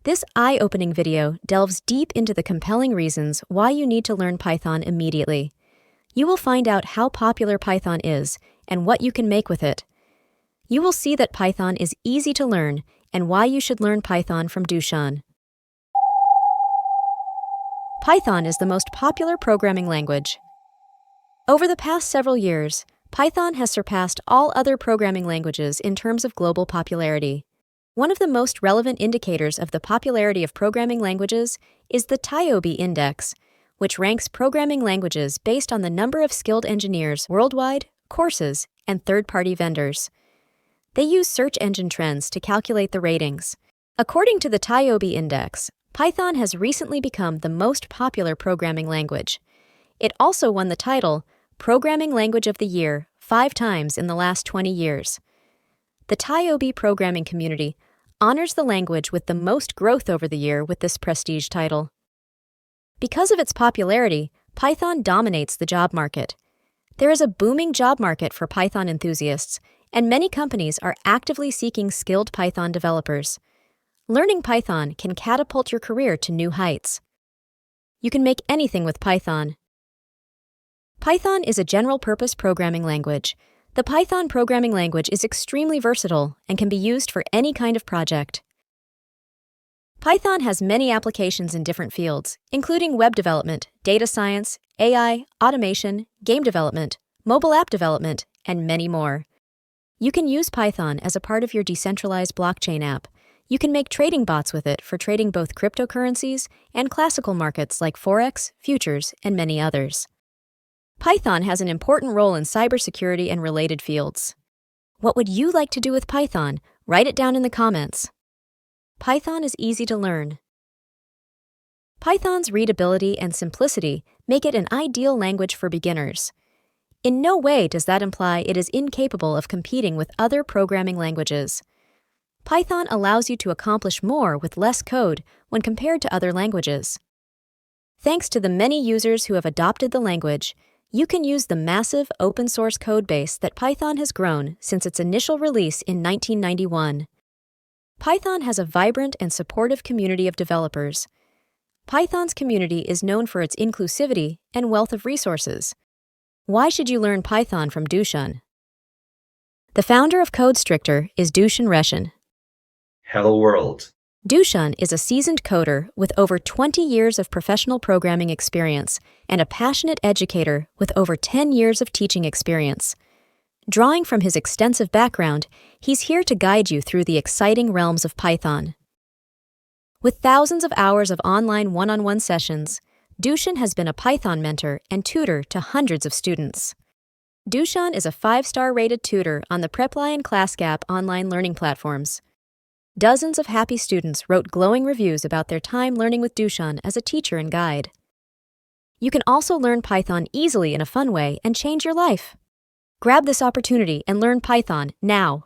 This eye-opening video delves deep into the compelling reasons why you need to learn Python immediately. You will find out how popular Python is and what you can make with it. You will see that Python is easy to learn and why you should learn Python from Dušan. Python is the most popular programming language. Over the past several years, Python has surpassed all other programming languages in terms of global popularity. One of the most relevant indicators of the popularity of programming languages is the TIOBE index, which ranks programming languages based on the number of skilled engineers worldwide, courses, and third-party vendors. They use search engine trends to calculate the ratings. According to the TIOBE index, Python has recently become the most popular programming language. It also won the title Programming Language of the Year 5 times in the last 20 years. The TIOBE programming community honors the language with the most growth over the year with this prestige title. Because of its popularity, Python dominates the job market. There is a booming job market for Python enthusiasts, and many companies are actively seeking skilled Python developers. Learning Python can catapult your career to new heights. You can make anything with Python. Python is a general-purpose programming language. The Python programming language is extremely versatile and can be used for any kind of project. Python has many applications in different fields, including web development, data science, AI, automation, game development, mobile app development, and many more. You can use Python as a part of your decentralized blockchain app. You can make trading bots with it for trading both cryptocurrencies and classical markets like Forex, futures, and many others. Python has an important role in cybersecurity and related fields. What would you like to do with Python? Write it down in the comments. Python is easy to learn. Python's readability and simplicity make it an ideal language for beginners. In no way does that imply it is incapable of competing with other programming languages. Python allows you to accomplish more with less code when compared to other languages. Thanks to the many users who have adopted the language, you can use the massive open-source codebase that Python has grown since its initial release in 1991. Python has a vibrant and supportive community of developers. Python's community is known for its inclusivity and wealth of resources. Why should you learn Python from Dušan? The founder of Codestrictor is Dušan. Hello world. Dušan is a seasoned coder with over 20 years of professional programming experience and a passionate educator with over 10 years of teaching experience. Drawing from his extensive background, he's here to guide you through the exciting realms of Python. With thousands of hours of online one-on-one sessions, Dušan has been a Python mentor and tutor to hundreds of students. Dušan is a 5-star rated tutor on the Preply and Classgap online learning platforms. Dozens of happy students wrote glowing reviews about their time learning with Dušan as a teacher and guide. You can also learn Python easily in a fun way and change your life. Grab this opportunity and learn Python now.